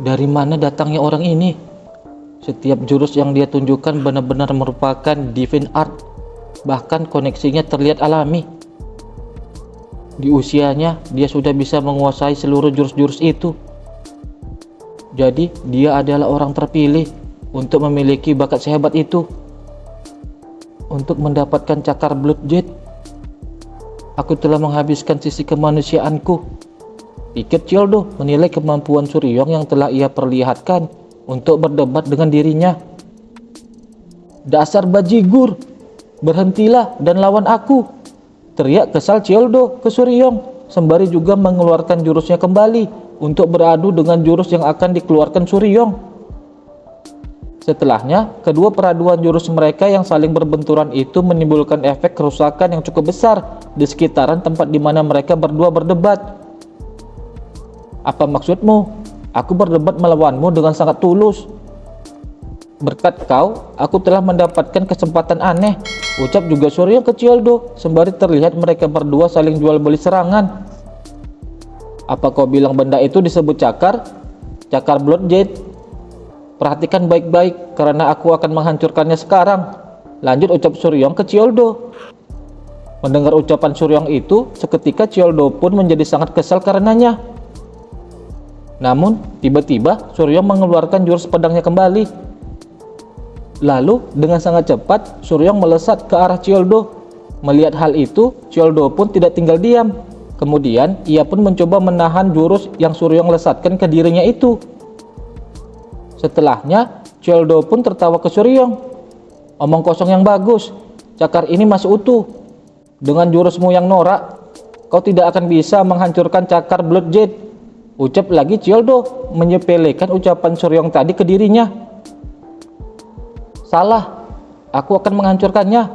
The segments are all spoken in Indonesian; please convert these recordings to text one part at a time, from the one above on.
Dari mana datangnya orang ini? Setiap jurus yang dia tunjukkan benar-benar merupakan divine art. Bahkan koneksinya terlihat alami. Di usianya, dia sudah bisa menguasai seluruh jurus-jurus itu. Jadi, dia adalah orang terpilih untuk memiliki bakat sehebat itu. Untuk mendapatkan cakar Blood Jet, aku telah menghabiskan sisi kemanusiaanku. Pikir Childo menilai kemampuan Suryong yang telah ia perlihatkan untuk berdebat dengan dirinya. Dasar bajigur, berhentilah dan lawan aku, teriak kesal Childo ke Suryong, sembari juga mengeluarkan jurusnya kembali untuk beradu dengan jurus yang akan dikeluarkan Suryong. Setelahnya, kedua peraduan jurus mereka yang saling berbenturan itu menimbulkan efek kerusakan yang cukup besar di sekitaran tempat di mana mereka berdua berdebat. Apa maksudmu? Aku berdebat melawanmu dengan sangat tulus. Berkat kau, aku telah mendapatkan kesempatan aneh, ucap juga Suryong ke Childo, sembari terlihat mereka berdua saling jual beli serangan. Apa kau bilang benda itu disebut cakar? Cakar Blood Jet. Perhatikan baik-baik, karena aku akan menghancurkannya sekarang, lanjut ucap Suryong ke Childo. Mendengar ucapan Suryong itu, seketika Childo pun menjadi sangat kesal karenanya. Namun, tiba-tiba Suryong mengeluarkan jurus pedangnya kembali. Lalu, dengan sangat cepat, Suryong melesat ke arah Childo. Melihat hal itu, Childo pun tidak tinggal diam. Kemudian, ia pun mencoba menahan jurus yang Suryong lesatkan ke dirinya itu. Setelahnya, Childo pun tertawa ke Suryong. Omong kosong yang bagus, cakar ini masih utuh. Dengan jurusmu yang norak, kau tidak akan bisa menghancurkan cakar Blood Jet, ucap lagi Childo, menyepelekan ucapan Suryong tadi ke dirinya. Salah, aku akan menghancurkannya,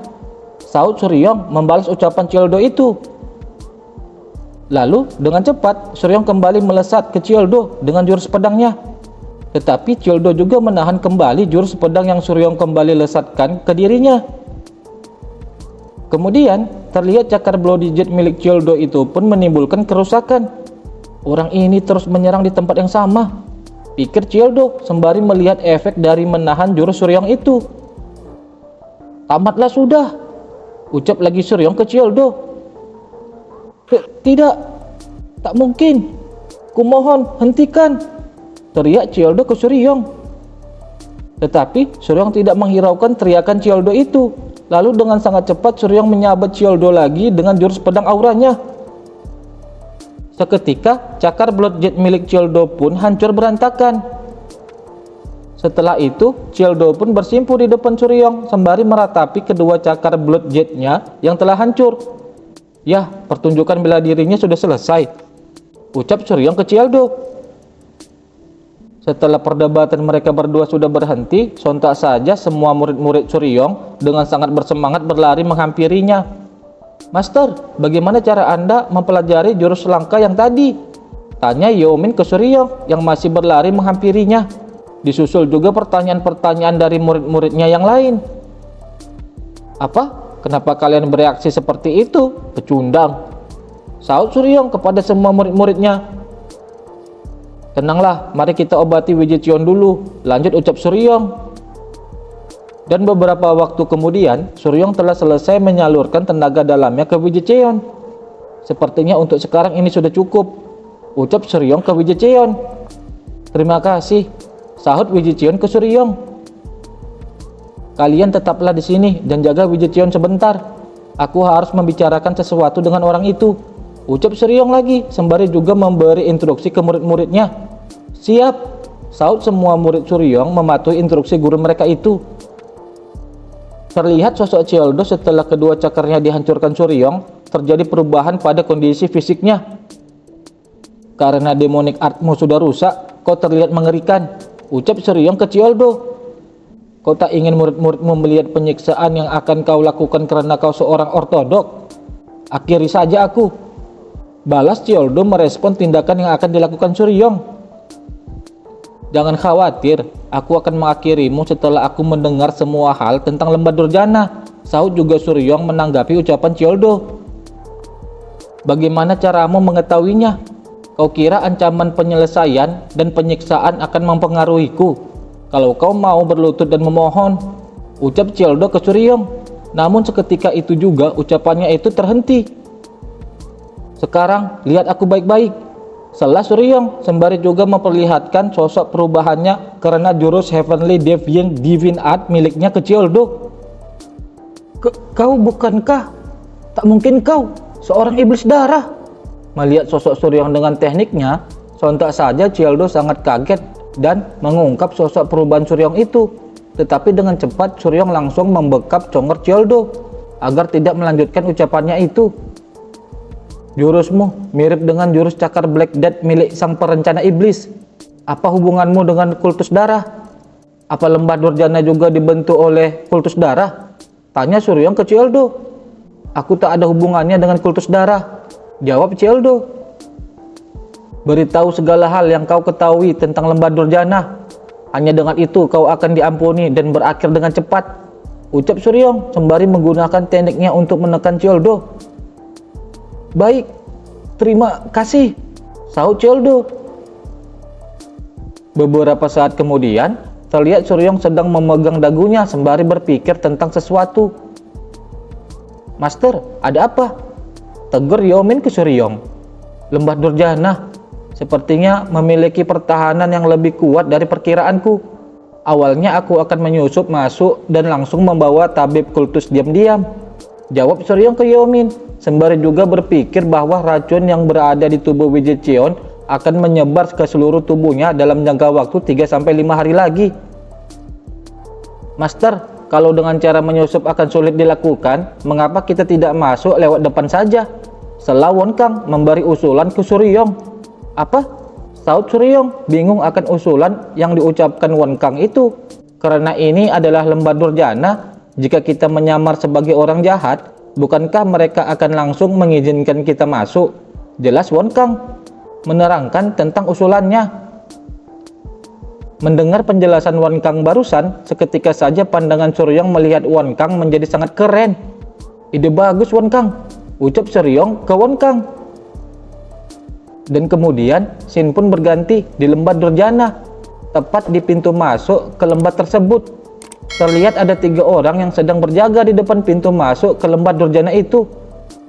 saut Suryong membalas ucapan Childo itu. Lalu, dengan cepat, Suryong kembali melesat ke Childo dengan jurus pedangnya. Tetapi Childo juga menahan kembali jurus pedang yang Suryong kembali lesatkan ke dirinya. Kemudian, terlihat cakar Bloody Jet milik Childo itu pun menimbulkan kerusakan. Orang ini terus menyerang di tempat yang sama, pikir Childo sembari melihat efek dari menahan jurus Suryong itu. Tamatlah sudah, ucap lagi Suryong ke Childo. Tidak, tak mungkin. Kumohon, hentikan, teriak Childo ke Suryong. Tetapi Suryong tidak menghiraukan teriakan Childo itu. Lalu dengan sangat cepat Suryong menyabat Childo lagi dengan jurus pedang auranya. Seketika cakar Blood Jet milik Childo pun hancur berantakan. Setelah itu Childo pun bersimpuh di depan Suryong sembari meratapi kedua cakar Blood Jetnya yang telah hancur. Yah, pertunjukan bela dirinya sudah selesai, ucap Suryong ke Childo. Setelah perdebatan mereka berdua sudah berhenti, sontak saja semua murid-murid Suryong dengan sangat bersemangat berlari menghampirinya. Master, bagaimana cara Anda mempelajari jurus langka yang tadi? Tanya Yeomin ke Suryong yang masih berlari menghampirinya. Disusul juga pertanyaan-pertanyaan dari murid-muridnya yang lain. Apa? Kenapa kalian bereaksi seperti itu? Pecundang, saut Suryong kepada semua murid-muridnya. Tenanglah, mari kita obati Wijicheon dulu, lanjut ucap Suryong. Dan beberapa waktu kemudian, Suryong telah selesai menyalurkan tenaga dalamnya ke Wijicheon. Sepertinya untuk sekarang ini sudah cukup, ucap Suryong ke Wijicheon. Terima kasih, sahut Wijicheon ke Suryong. Kalian tetaplah di sini dan jaga Wijicheon sebentar. Aku harus membicarakan sesuatu dengan orang itu, ucap Suryong lagi, sembari juga memberi instruksi ke murid-muridnya. Siap, saut semua murid Suryong mematuhi instruksi guru mereka itu. Terlihat sosok Childo setelah kedua cakarnya dihancurkan Suryong, terjadi perubahan pada kondisi fisiknya. Karena demonic artmu sudah rusak, kau terlihat mengerikan, ucap Suryong ke Childo. Kau tak ingin murid-muridmu melihat penyiksaan yang akan kau lakukan karena kau seorang ortodok? Akhiri saja aku, balas Childo merespon tindakan yang akan dilakukan Suryong. Jangan khawatir, aku akan mengakhirimu setelah aku mendengar semua hal tentang lembah Durjana, sahut juga Suryong menanggapi ucapan Childo. Bagaimana caramu mengetahuinya? Kau kira ancaman penyelesaian dan penyiksaan akan mempengaruhiku? Kalau kau mau berlutut dan memohon, ucap Childo ke Suryong. Namun seketika itu juga ucapannya itu terhenti. Sekarang lihat aku baik-baik, sela Suryong sembari juga memperlihatkan sosok perubahannya karena jurus Heavenly Deviant Divine Art miliknya ke Childo. Kau bukankah? Tak mungkin kau, seorang iblis darah. Melihat sosok Suryong dengan tekniknya, sontak saja Childo sangat kaget dan mengungkap sosok perubahan Suryong itu. Tetapi dengan cepat Suryong langsung membekap congor Childo agar tidak melanjutkan ucapannya itu. Jurusmu mirip dengan jurus cakar Black Death milik sang perencana iblis. Apa hubunganmu dengan kultus darah? Apa lembah durjana juga dibentuk oleh kultus darah? Tanya Suryong ke Childo. Aku tak ada hubungannya dengan kultus darah, jawab Childo. Beritahu segala hal yang kau ketahui tentang lembah durjana. Hanya dengan itu kau akan diampuni dan berakhir dengan cepat, ucap Suryong sembari menggunakan tekniknya untuk menekan Childo. Baik, terima kasih, sahut Childo. Beberapa saat kemudian, terlihat Suryong sedang memegang dagunya sembari berpikir tentang sesuatu. Master, ada apa? Tegur Yomin ke Suryong. Lembah durjana sepertinya memiliki pertahanan yang lebih kuat dari perkiraanku. Awalnya aku akan menyusup masuk dan langsung membawa tabib kultus diam-diam, jawab Suryong ke Yomin, sembari juga berpikir bahwa racun yang berada di tubuh Wijicheon akan menyebar ke seluruh tubuhnya dalam jangka waktu 3-5 hari lagi. Master, kalau dengan cara menyusup akan sulit dilakukan, mengapa kita tidak masuk lewat depan saja? Sela Wonkang memberi usulan ke Suryong. Apa? Sahut Suryong, bingung akan usulan yang diucapkan Wonkang itu. Karena ini adalah lembah durjana, jika kita menyamar sebagai orang jahat, bukankah mereka akan langsung mengizinkan kita masuk? Jelas Wonkang menerangkan tentang usulannya. Mendengar penjelasan Wonkang barusan, seketika saja pandangan Suryong melihat Wonkang menjadi sangat keren. Ide bagus Wonkang, ucap Suryong ke Wonkang. Dan kemudian scene pun berganti di lembah durjana. Tepat di pintu masuk ke lembah tersebut, terlihat ada 3 orang yang sedang berjaga di depan pintu masuk ke lembah durjana itu.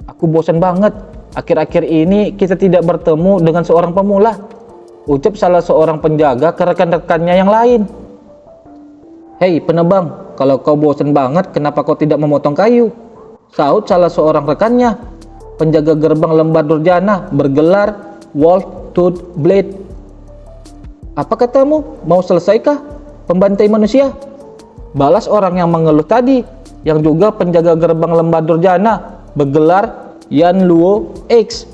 Aku bosan banget, akhir-akhir ini kita tidak bertemu dengan seorang pemula, ucap salah seorang penjaga ke rekan-rekannya yang lain. Hei penebang, kalau kau bosan banget kenapa kau tidak memotong kayu? Sahut salah seorang rekannya. Penjaga gerbang lembah durjana bergelar Wolf Tooth Blade. Apa katamu? Mau selesaikah pembantai manusia? Balas orang yang mengeluh tadi, yang juga penjaga gerbang lembah durjana bergelar Yan Luo X.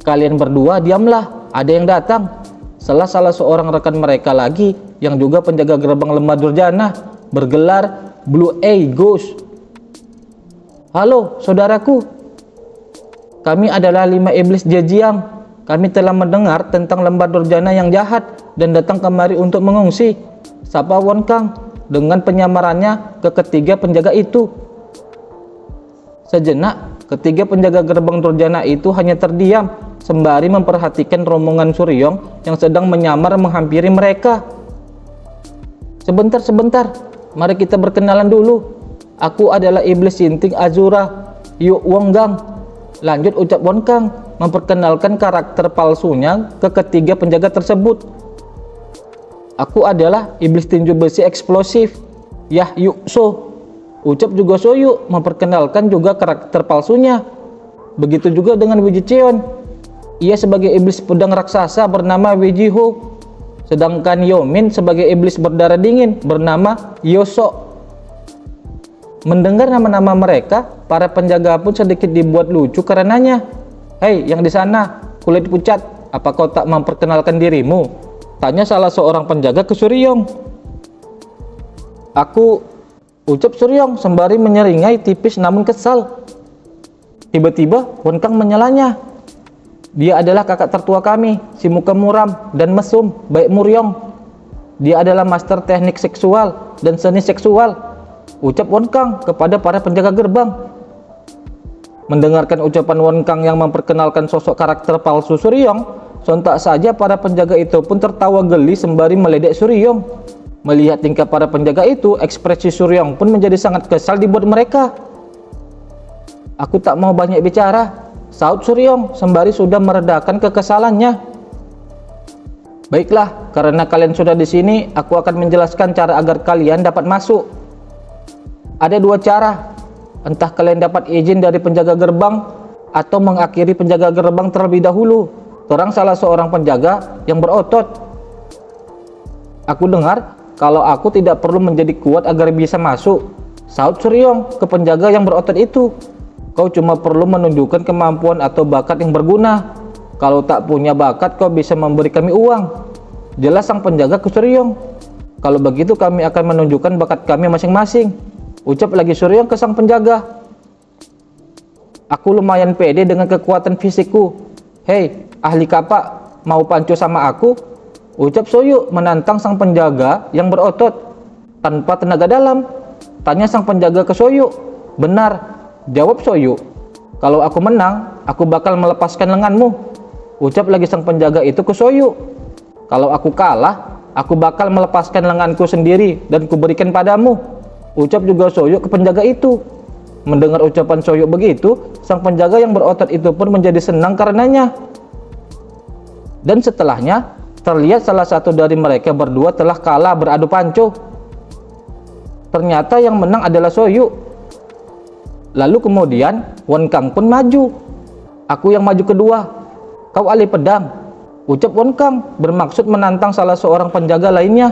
Kalian berdua diamlah, ada yang datang. Salah seorang rekan mereka lagi yang juga penjaga gerbang lembah durjana bergelar Blue A Ghost. Halo saudaraku, kami adalah 5 iblis Jejiang. Kami telah mendengar tentang lembah durjana yang jahat dan datang kemari untuk mengungsi, sapa Wonkang dengan penyamarannya ke ketiga penjaga itu. Sejenak, ketiga penjaga gerbang durjana itu hanya terdiam sembari memperhatikan rombongan Suryong yang sedang menyamar menghampiri mereka. Sebentar, mari kita berkenalan dulu. Aku adalah iblis Sinting Azura, Yu Wonggang. Lanjut ucap Wonkang, memperkenalkan karakter palsunya ke ketiga penjaga tersebut. Aku adalah iblis tinju besi eksplosif, Yah Yu So. Ucap juga Soyu, memperkenalkan juga karakter palsunya. Begitu juga dengan Wijicheon. Ia sebagai iblis pedang raksasa bernama Wijiho. Sedangkan Yomin sebagai iblis berdarah dingin bernama Yoso. Mendengar nama-nama mereka, para penjaga pun sedikit dibuat lucu karenanya. Hei, yang di sana, kulit pucat, apa kau tak memperkenalkan dirimu? Tanya salah seorang penjaga ke Suryong. Aku, ucap Suryong sembari menyeringai tipis namun kesal. Tiba-tiba Wonkang menyalanya. Dia adalah kakak tertua kami, si muka muram dan mesum, Baik Muryong. Dia adalah master teknik seksual dan seni seksual, ucap Wonkang kepada para penjaga gerbang. Mendengarkan ucapan Won Kang yang memperkenalkan sosok karakter palsu Suryong, sontak saja para penjaga itu pun tertawa geli sembari meledek Suryong. Melihat tingkah para penjaga itu, ekspresi Suryong pun menjadi sangat kesal dibuat mereka. "Aku tak mau banyak bicara," saut Suryong sembari sudah meredakan kekesalannya. "Baiklah, karena kalian sudah di sini, aku akan menjelaskan cara agar kalian dapat masuk. Ada dua cara. Entah kalian dapat izin dari penjaga gerbang atau mengakhiri penjaga gerbang terlebih dahulu," terang salah seorang penjaga yang berotot. "Aku dengar kalau aku tidak perlu menjadi kuat agar bisa masuk," saut Suryong ke penjaga yang berotot itu. "Kau cuma perlu menunjukkan kemampuan atau bakat yang berguna. Kalau tak punya bakat, kau bisa memberi kami uang," jelas sang penjaga ke Suryong. "Kalau begitu kami akan menunjukkan bakat kami masing-masing," ucap lagi Suryong ke sang penjaga. "Aku lumayan pede dengan kekuatan fisikku. Hei, ahli kapak, mau panco sama aku?" ucap Soyu menantang sang penjaga yang berotot. "Tanpa tenaga dalam?" tanya sang penjaga ke Soyu. "Benar," jawab Soyu. "Kalau aku menang, aku bakal melepaskan lenganmu," ucap lagi sang penjaga itu ke Soyu. "Kalau aku kalah, aku bakal melepaskan lenganku sendiri dan kuberikan padamu," ucap juga Soyu ke penjaga itu. Mendengar ucapan Soyu begitu, sang penjaga yang berotot itu pun menjadi senang karenanya. Dan setelahnya, terlihat salah satu dari mereka berdua telah kalah beradu panco. Ternyata yang menang adalah Soyu. Lalu kemudian Won Kang pun maju. "Aku yang maju kedua, kau alih pedang," ucap Won Kang bermaksud menantang salah seorang penjaga lainnya.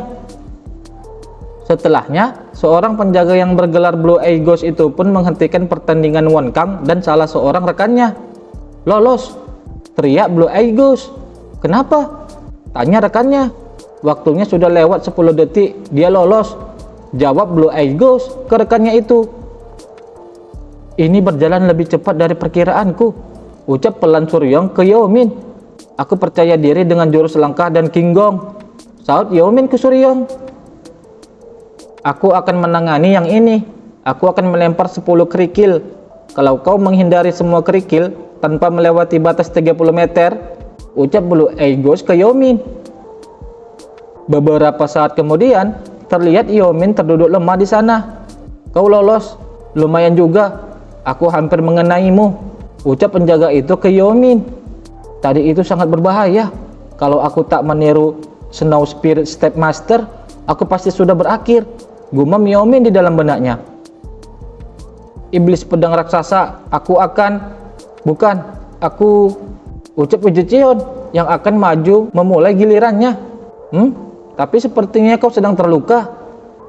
Setelahnya, seorang penjaga yang bergelar Blue Eye Ghost itu pun menghentikan pertandingan Won Kang dan salah seorang rekannya. "Lolos!" teriak Blue Eye Ghost. "Kenapa?" tanya rekannya. "Waktunya sudah lewat 10 detik, dia lolos," jawab Blue Eye Ghost ke rekannya itu. "Ini berjalan lebih cepat dari perkiraanku," ucap pelan Suryong ke Yeomin. "Aku percaya diri dengan jurus langkah dan King Gong," saut Yeomin ke Suryong. "Aku akan menangani yang ini. Aku akan melempar 10 kerikil. Kalau kau menghindari semua kerikil tanpa melewati batas 30 meter, ucap Blue Eye Ghost ke Yeomin. Beberapa saat kemudian, terlihat Yeomin terduduk lemah di sana. "Kau lolos, lumayan juga. Aku hampir mengenaimu," ucap penjaga itu ke Yeomin. "Tadi itu sangat berbahaya. Kalau aku tak meniru Snow Spirit Step Master, aku pasti sudah berakhir," gumam Yeomin di dalam benaknya. "Iblis pedang raksasa, aku," ucap Wijicheon yang akan maju memulai gilirannya. Tapi sepertinya kau sedang terluka,"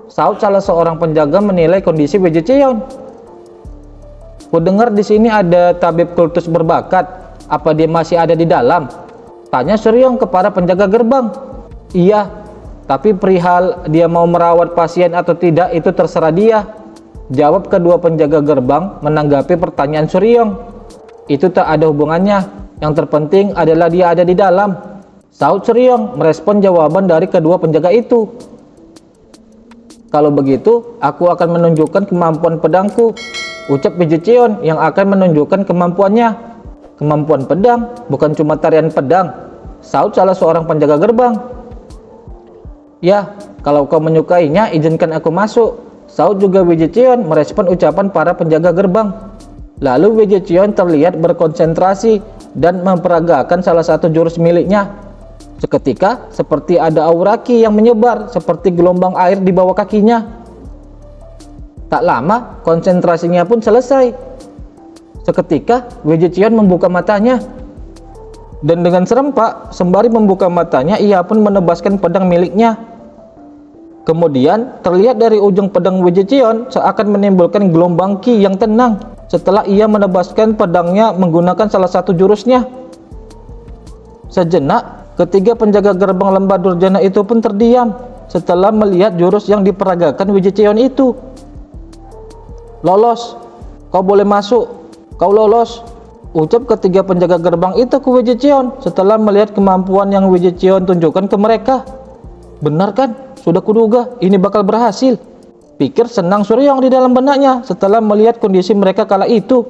saut salah seorang penjaga menilai kondisi Wijicheon. "Ku dengar di sini ada tabib kultus berbakat. Apa dia masih ada di dalam?" tanya Suryong kepada penjaga gerbang. "Iya, tapi perihal dia mau merawat pasien atau tidak itu terserah dia," jawab kedua penjaga gerbang menanggapi pertanyaan Suryong. "Itu tak ada hubungannya. Yang terpenting adalah dia ada di dalam," saut Suryong merespon jawaban dari kedua penjaga itu. "Kalau begitu, aku akan menunjukkan kemampuan pedangku," ucap Wijicheon yang akan menunjukkan kemampuannya. "Kemampuan pedang? Bukan cuma tarian pedang," saut salah seorang penjaga gerbang. "Ya, kalau kau menyukainya, izinkan aku masuk," saut juga Wijicheon merespon ucapan para penjaga gerbang. Lalu Wijicheon terlihat berkonsentrasi dan memperagakan salah satu jurus miliknya. Seketika, seperti ada aura ki yang menyebar seperti gelombang air di bawah kakinya. Tak lama, konsentrasinya pun selesai. Seketika, Wijicheon membuka matanya. Dan dengan serempak, sembari membuka matanya, ia pun menebaskan pedang miliknya. Kemudian, terlihat dari ujung pedang Wijicheon seakan menimbulkan gelombang ki yang tenang setelah ia menebaskan pedangnya menggunakan salah satu jurusnya. Sejenak, ketiga penjaga gerbang lembah durjana itu pun terdiam setelah melihat jurus yang diperagakan Wijicheon itu. "Lolos, kau boleh masuk, kau lolos," ucap ketiga penjaga gerbang itu ke Wijicheon setelah melihat kemampuan yang Wijicheon tunjukkan ke mereka. "Benar kan? Sudah kuduga, ini bakal berhasil," pikir senang Suryong di dalam benaknya setelah melihat kondisi mereka kala itu.